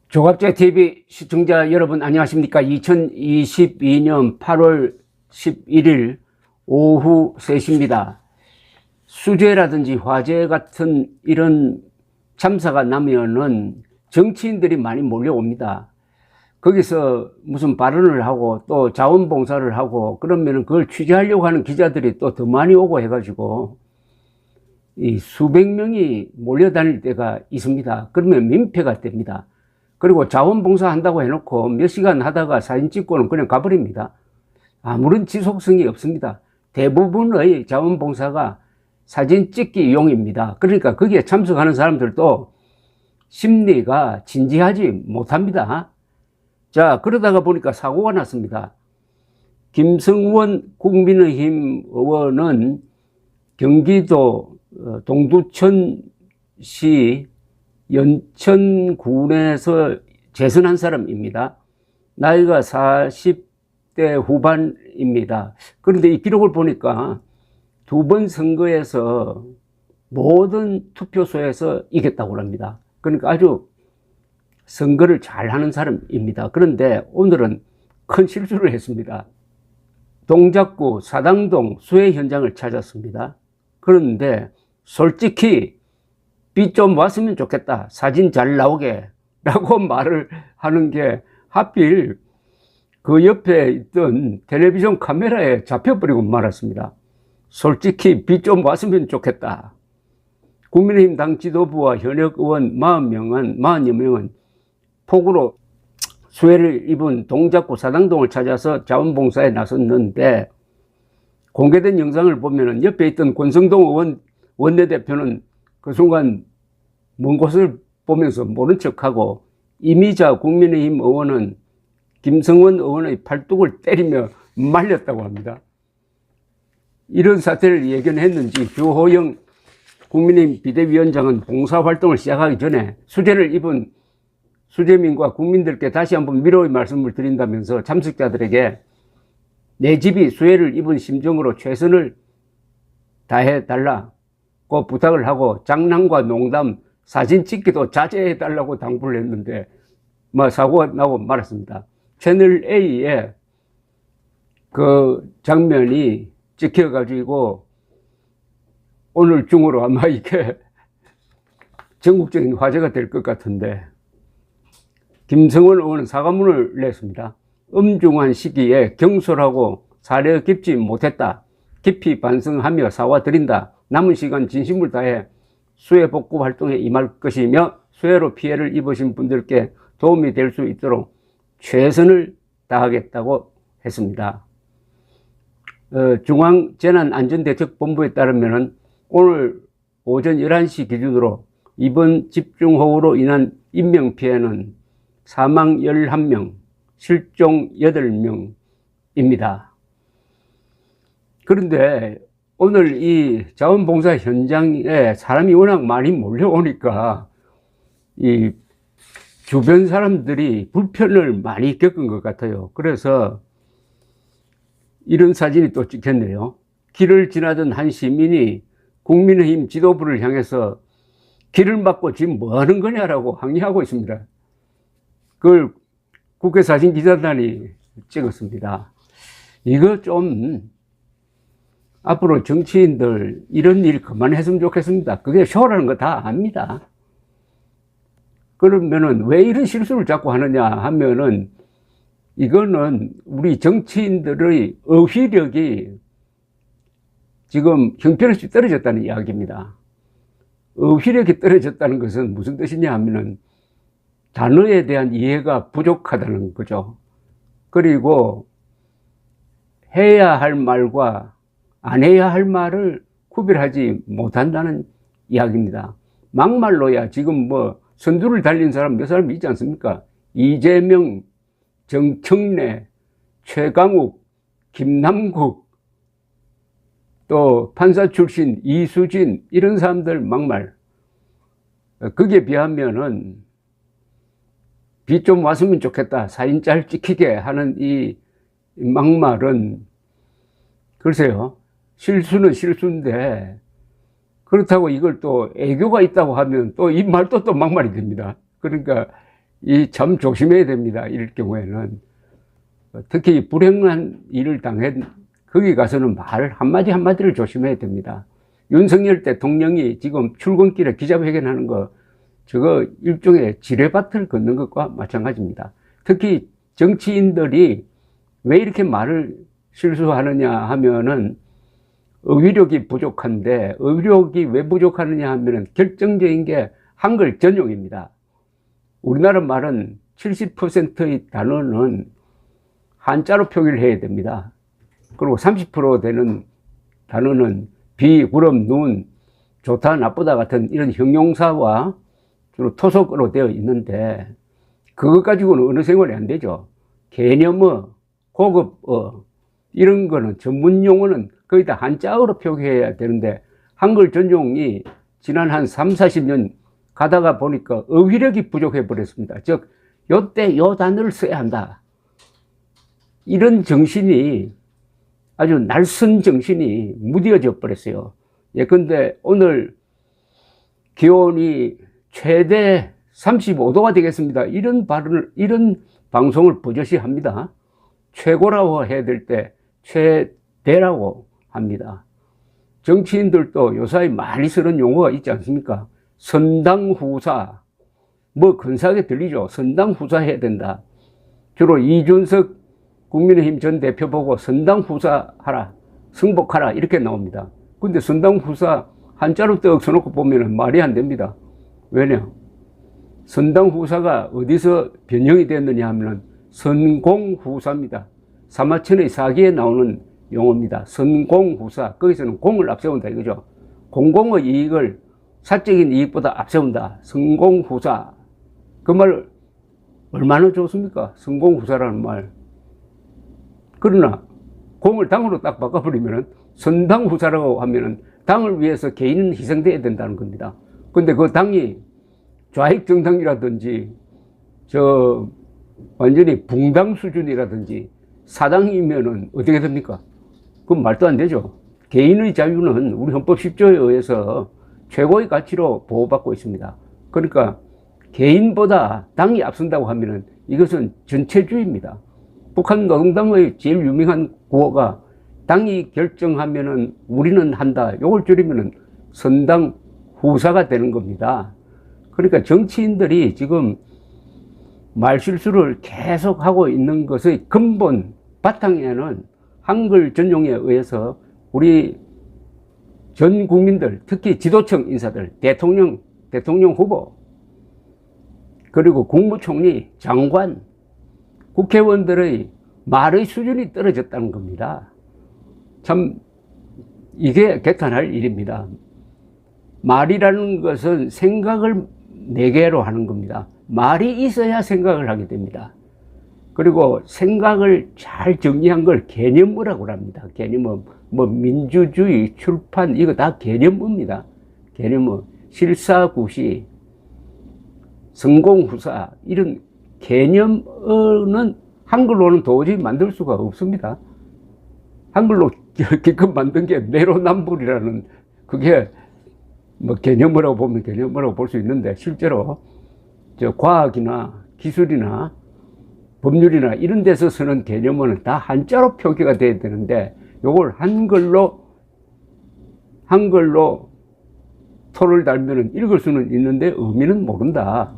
조갑제 TV 시청자 여러분 안녕하십니까? 2022년 8월 11일 오후 3시입니다. 수재라든지 화재 같은 이런 참사가 나면은 정치인들이 많이 몰려옵니다. 거기서 무슨 발언을 하고 또 자원봉사를 하고 그러면은 그걸 취재하려고 하는 기자들이 또 더 많이 오고 해가지고 이 수백 명이 몰려다닐 때가 있습니다. 그러면 민폐가 됩니다. 그리고 자원봉사 한다고 해놓고 몇 시간 하다가 사진 찍고는 그냥 가버립니다. 아무런 지속성이 없습니다. 대부분의 자원봉사가 사진 찍기 용입니다. 그러니까 거기에 참석하는 사람들도 심리가 진지하지 못합니다. 자, 그러다가 보니까 사고가 났습니다. 김성원 국민의힘 의원은 경기도 동두천시 연천군에서 재선한 사람입니다. 나이가 40대 후반입니다. 그런데 이 기록을 보니까 두 번 선거에서 모든 투표소에서 이겼다고 합니다. 그러니까 아주 선거를 잘하는 사람입니다. 그런데 오늘은 큰 실수를 했습니다. 동작구 사당동 수해 현장을 찾았습니다. 그런데 솔직히 비 좀 왔으면 좋겠다. 사진 잘 나오게 라고 말을 하는 게 하필 그 옆에 있던 텔레비전 카메라에 잡혀버리고 말았습니다. 솔직히 비 좀 왔으면 좋겠다. 국민의힘 당 지도부와 현역 의원 40여 명은 폭우로 수해를 입은 동작구 사당동을 찾아서 자원봉사에 나섰는데 공개된 영상을 보면 옆에 있던 권성동 의원 원내대표는 그 순간 먼 곳을 보면서 모른 척하고 이미자 국민의힘 의원은 김성원 의원의 팔뚝을 때리며 말렸다고 합니다. 이런 사태를 예견했는지 주호영 국민의힘 비대위원장은 봉사활동을 시작하기 전에 수재를 입은 수재민과 국민들께 다시 한번 위로의 말씀을 드린다면서 참석자들에게 내 집이 수해를 입은 심정으로 최선을 다해달라고 부탁을 하고 장난과 농담, 사진 찍기도 자제해달라고 당부를 했는데 사고가 나고 말았습니다. 채널 A에 그 장면이 찍혀가지고 오늘 중으로 아마 이게 전국적인 화제가 될 것 같은데 김성원 의원은 사과문을 냈습니다. 엄중한 시기에 경솔하고 사려 깊지 못했다. 깊이 반성하며 사과드린다. 남은 시간 진심을 다해 수해 복구 활동에 임할 것이며 수해로 피해를 입으신 분들께 도움이 될 수 있도록 최선을 다하겠다고 했습니다. 중앙재난안전대책본부에 따르면 오늘 오전 11시 기준으로 이번 집중호우로 인한 인명피해는 사망 11명, 실종 8명입니다. 그런데 오늘 이 자원봉사 현장에 사람이 워낙 많이 몰려오니까 이 주변 사람들이 불편을 많이 겪은 것 같아요. 그래서 이런 사진이 또 찍혔네요. 길을 지나던 한 시민이 국민의힘 지도부를 향해서 길을 막고 지금 뭐 하는 거냐라고 항의하고 있습니다. 그걸 국회 사진기자단이 찍었습니다. 이거 좀 앞으로 정치인들 이런 일 그만했으면 좋겠습니다. 그게 쇼라는 거 다 압니다. 그러면은 왜 이런 실수를 자꾸 하느냐 하면은 이거는 우리 정치인들의 어휘력이 지금 형편없이 떨어졌다는 이야기입니다. 어휘력이 떨어졌다는 것은 무슨 뜻이냐 하면은 단어에 대한 이해가 부족하다는 거죠. 그리고 해야 할 말과 안 해야 할 말을 구별하지 못한다는 이야기입니다. 막말로야 지금 선두를 달린 사람 몇 사람 있지 않습니까? 이재명, 정청래, 최강욱, 김남국, 또 판사 출신 이수진 이런 사람들 막말. 거기에 비하면은 비 좀 왔으면 좋겠다. 사진 잘 찍히게 하는 이 막말은 글쎄요. 실수는 실수인데 그렇다고 이걸 또 애교가 있다고 하면 또 이 말도 또 막말이 됩니다. 그러니까 이 참 조심해야 됩니다. 이럴 경우에는. 특히 불행한 일을 당한 거기 가서는 말 한마디 한마디를 조심해야 됩니다. 윤석열 대통령이 지금 출근길에 기자회견하는 거, 저거 일종의 지뢰밭을 걷는 것과 마찬가지입니다. 특히 정치인들이 왜 이렇게 말을 실수하느냐 하면은 어휘력이 부족한데, 어휘력이 왜 부족하느냐 하면은 결정적인 게 한글 전용입니다. 우리나라 말은 70%의 단어는 한자로 표기를 해야 됩니다. 그리고 30% 되는 단어는 비, 구름, 눈, 좋다, 나쁘다 같은 이런 형용사와 주로 토속어로 되어 있는데, 그것 가지고는 언어 생활이 안 되죠. 개념어, 고급어, 이런 거는 전문 용어는 거의 다 한자어로 표기해야 되는데, 한글 전용이 지난 한 3, 40년 가다가 보니까 어휘력이 부족해 버렸습니다. 즉, 요때 요 단어를 써야 한다. 이런 정신이, 아주 날선 정신이 무뎌져 버렸어요. 예컨대 오늘 기온이 최대 35도가 되겠습니다. 이런 발언을, 이런 방송을 버젓이 합니다. 최고라고 해야 될 때 최대라고 합니다. 정치인들도 요사이 많이 쓰는 용어가 있지 않습니까? 선당후사, 뭐 근사하게 들리죠. 선당후사 해야 된다. 주로 이준석 국민의힘 전 대표 보고 선당후사 하라, 승복하라 이렇게 나옵니다. 근데 선당후사 한자로 떡 써놓고 보면 말이 안 됩니다. 왜냐? 선당후사가 어디서 변형이 됐느냐 하면 선공후사입니다. 사마천의 사기에 나오는 용어입니다. 선공후사. 거기서는 공을 앞세운다 이거죠. 공공의 이익을 사적인 이익보다 앞세운다. 선공후사. 그 말 얼마나 좋습니까? 선공후사라는 말. 그러나 공을 당으로 딱 바꿔버리면 선당후사라고 하면 당을 위해서 개인은 희생돼야 된다는 겁니다. 근데 그 당이 좌익정당이라든지 완전히 붕당 수준이라든지 사당이면은 어떻게 됩니까? 그건 말도 안 되죠. 개인의 자유는 우리 헌법 10조에 의해서 최고의 가치로 보호받고 있습니다. 그러니까 개인보다 당이 앞선다고 하면은 이것은 전체주의입니다. 북한 노동당의 제일 유명한 구호가 당이 결정하면은 우리는 한다. 요걸 줄이면은 선당 후사가 되는 겁니다. 그러니까 정치인들이 지금 말실수를 계속 하고 있는 것의 근본 바탕에는 한글 전용에 의해서 우리 전 국민들, 특히 지도층 인사들, 대통령 후보, 그리고 국무총리, 장관, 국회의원들의 말의 수준이 떨어졌다는 겁니다. 참 이게 개탄할 일입니다. 말이라는 것은 생각을 네 개로 하는 겁니다. 말이 있어야 생각을 하게 됩니다. 그리고 생각을 잘 정리한 걸 개념어라고 합니다. 개념어, 뭐 민주주의, 출판, 이거 다 개념어입니다. 개념어, 실사구시, 성공후사, 이런 개념어는 한글로는 도저히 만들 수가 없습니다. 한글로 기껏 만든 게 내로남불이라는, 그게 뭐 개념어라고 보면 개념어라고 볼 수 있는데, 실제로 과학이나 기술이나 법률이나 이런 데서 쓰는 개념어는 다 한자로 표기가 돼야 되는데, 요걸 한글로 토를 달면은 읽을 수는 있는데 의미는 모른다.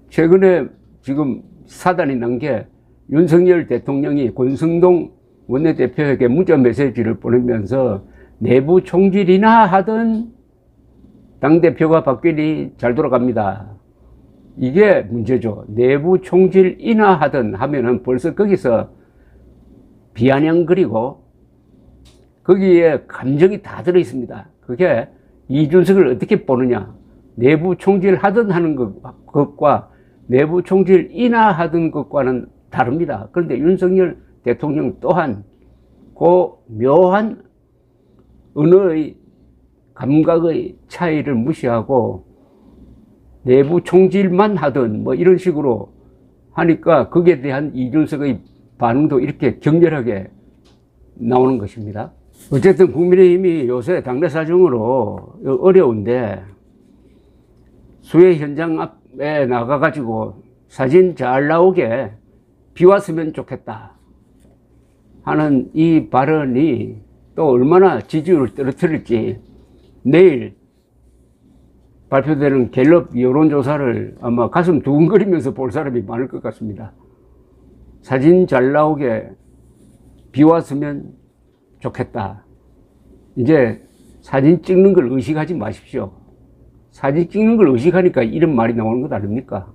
최근에 지금 사단이 난 게 윤석열 대통령이 권성동 원내대표에게 문자 메시지를 보내면서 내부 총질이나 하던 당대표가 바뀌니 잘 돌아갑니다. 이게 문제죠. 내부 총질이나 하든 하면은 벌써 거기서 비아냥거리고 거기에 감정이 다 들어 있습니다. 그게 이준석을 어떻게 보느냐. 내부 총질 하든 하는 것과 내부 총질이나 하던 것과는 다릅니다. 그런데 윤석열 대통령 또한 그 묘한 언어의 감각의 차이를 무시하고 내부 총질만 하든 뭐 이런 식으로 하니까 거기에 대한 이준석의 반응도 이렇게 격렬하게 나오는 것입니다. 어쨌든 국민의힘이 요새 당내 사정으로 어려운데 수해 현장 유튜브에 나가가지고 사진 잘 나오게 비 왔으면 좋겠다 하는 이 발언이 또 얼마나 지지율을 떨어뜨릴지 내일 발표되는 갤럽 여론조사를 아마 가슴 두근거리면서 볼 사람이 많을 것 같습니다. 사진 잘 나오게 비 왔으면 좋겠다. 이제 사진 찍는 걸 의식하지 마십시오. 사진 찍는 걸 의식하니까 이런 말이 나오는 것 아닙니까?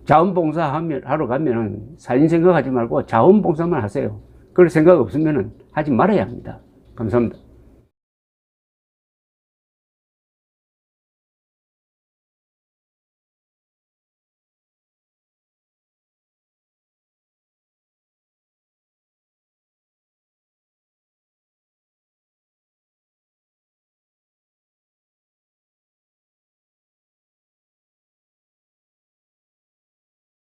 자원봉사 하러 가면 사진 생각하지 말고 자원봉사만 하세요. 그럴 생각 없으면 하지 말아야 합니다. 감사합니다.